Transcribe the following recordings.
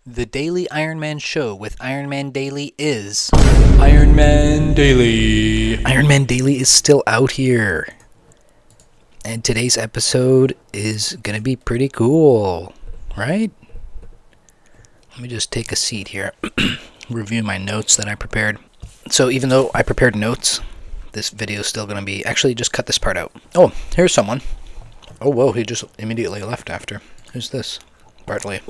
The Daily Ironman Show with Ironman Daily is Ironman Daily. Ironman Daily is still out here. And today's episode is going to be pretty cool, right? Let me just take a seat here, review my notes that I prepared. So even though I prepared notes, this video is still going to be... Actually, just cut this part out. Oh, here's someone. Oh, whoa, he just immediately left after. Who's this? Bartley.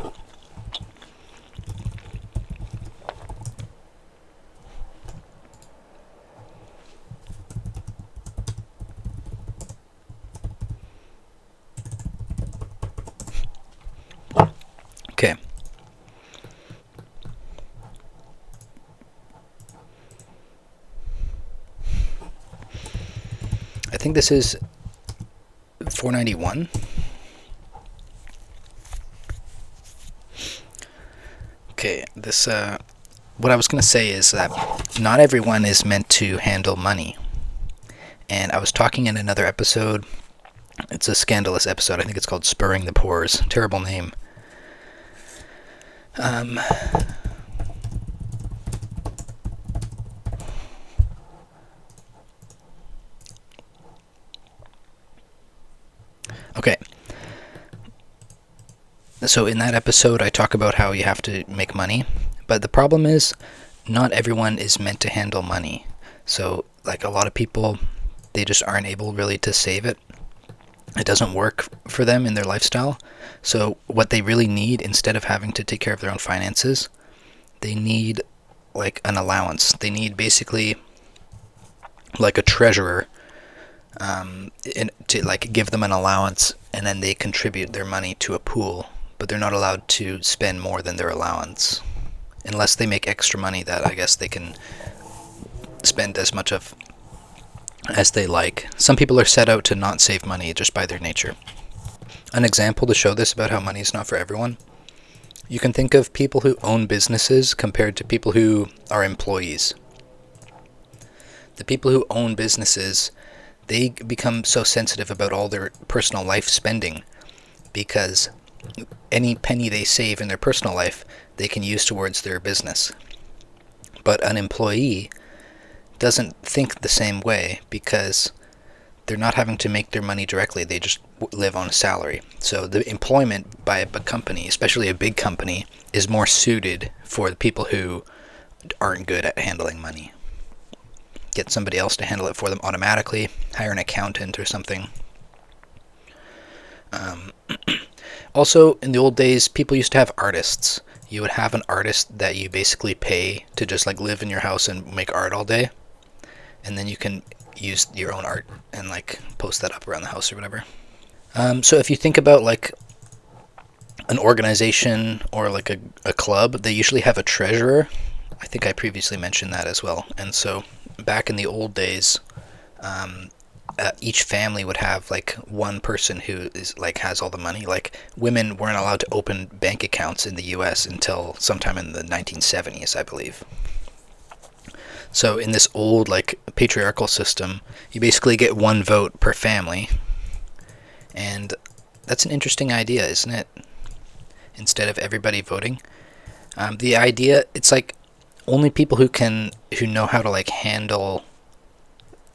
Okay. I think this is 491. Okay, this what I was going to say is that not everyone is meant to handle money. And I was talking in another episode. It's a scandalous episode. I think it's called Spurring the Pores. Terrible name. Okay. So in that episode, I talk about how you have to make money. But the problem is, not everyone is meant to handle money. So, like, a lot of people, they just aren't able really to save it. It doesn't work for them in their lifestyle. So what they really need, instead of having to take care of their own finances, they need like an allowance. They need basically like a treasurer to like give them an allowance, and then they contribute their money to a pool, but they're not allowed to spend more than their allowance unless they make extra money that I guess they can spend as much of as they like. Some people are set out to not save money just by their nature. An example to show this about how money is not for everyone, you can think of people who own businesses compared to people who are employees. The people who own businesses, they become so sensitive about all their personal life spending because any penny they save in their personal life, they can use towards their business. But an employee doesn't think the same way because they're not having to make their money directly. They just live on a salary. So the employment by a company, especially a big company, is more suited for the people who aren't good at handling money. Get somebody else to handle it for them automatically. Hire an accountant or something. Also, in the old days, people used to have artists. You would have an artist that you basically pay to just like live in your house and make art all day. And then you can use your own art and like post that up around the house or whatever. So if you think about like an organization or like a club, they usually have a treasurer. I think I previously mentioned that as well. And so back in the old days, each family would have like one person who is like has all the money. Like women weren't allowed to open bank accounts in the US until sometime in the 1970s, I believe. So in this old like patriarchal system, you basically get one vote per family. And that's an interesting idea, isn't it? Instead of everybody voting. The idea, it's like only people who know how to like handle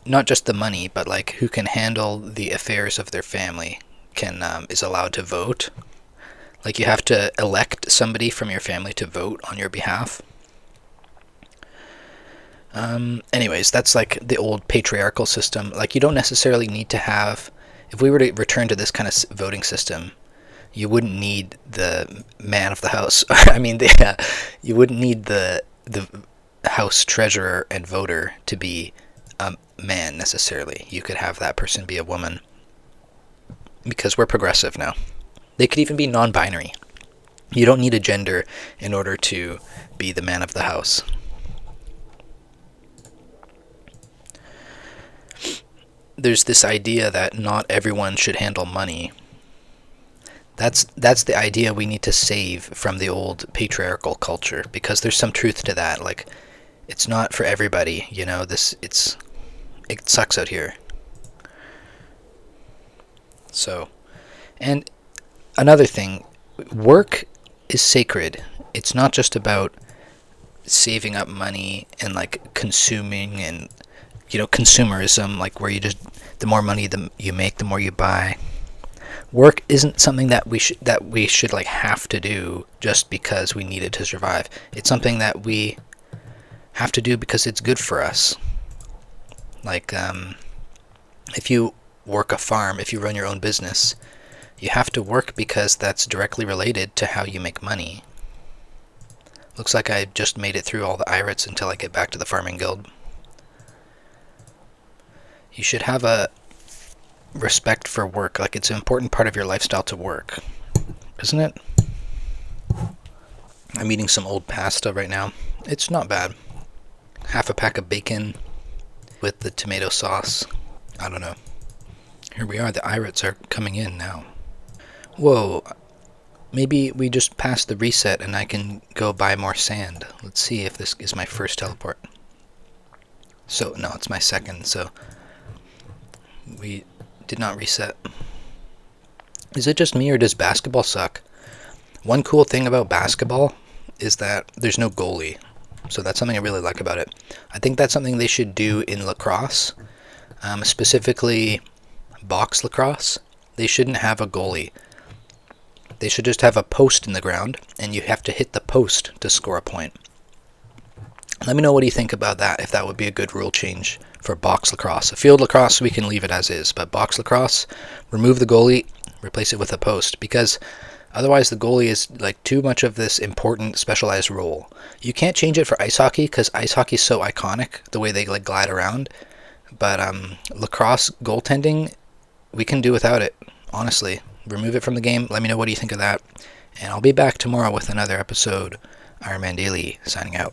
not just the money, but like who can handle the affairs of their family is allowed to vote. Like you have to elect somebody from your family to vote on your behalf. Anyways, that's like the old patriarchal system. Like you don't necessarily need to have, if we were to return to this kind of voting system, you wouldn't need the man of the house. I mean, you wouldn't need the house treasurer and voter to be a man necessarily. You could have that person be a woman because we're progressive now. They could even be non-binary. You don't need a gender in order to be the man of the house. There's this idea that not everyone should handle money. That's the idea we need to save from the old patriarchal culture, because there's some truth to that. Like, it's not for everybody, you know. It sucks out here. So, and another thing, work is sacred. It's not just about saving up money and like consuming and, consumerism, like where you just, the more money you make, the more you buy. Work isn't something that we should like have to do just because we need it to survive. It's something that we have to do because it's good for us. Like, if you work a farm, if you run your own business, you have to work because that's directly related to how you make money. Looks like I just made it through all the IRITs until I get back to the farming guild. You should have a respect for work. Like, it's an important part of your lifestyle to work, isn't it? I'm eating some old pasta right now. It's not bad. Half a pack of bacon with the tomato sauce. I don't know. Here we are. The IRITs are coming in now. Whoa. Maybe we just passed the reset and I can go buy more sand. Let's see if this is my first teleport. So, no, it's my second, so we did not reset. Is it just me or does basketball suck? One cool thing about basketball is that there's no goalie. So that's something I really like about it. I think that's something they should do in lacrosse, specifically box lacrosse. They shouldn't have a goalie. They should just have a post in the ground, and you have to hit the post to score a point. Let me know what you think about that, if that would be a good rule change for box lacrosse. Field lacrosse, we can leave it as is, but box lacrosse, remove the goalie, replace it with a post, because otherwise the goalie is like too much of this important specialized role. You can't change it for ice hockey, because ice hockey is so iconic, the way they like glide around, but lacrosse goaltending, we can do without it, honestly. Remove it from the game. Let me know what you think of that. And I'll be back tomorrow with another episode. Ironman Daily, signing out.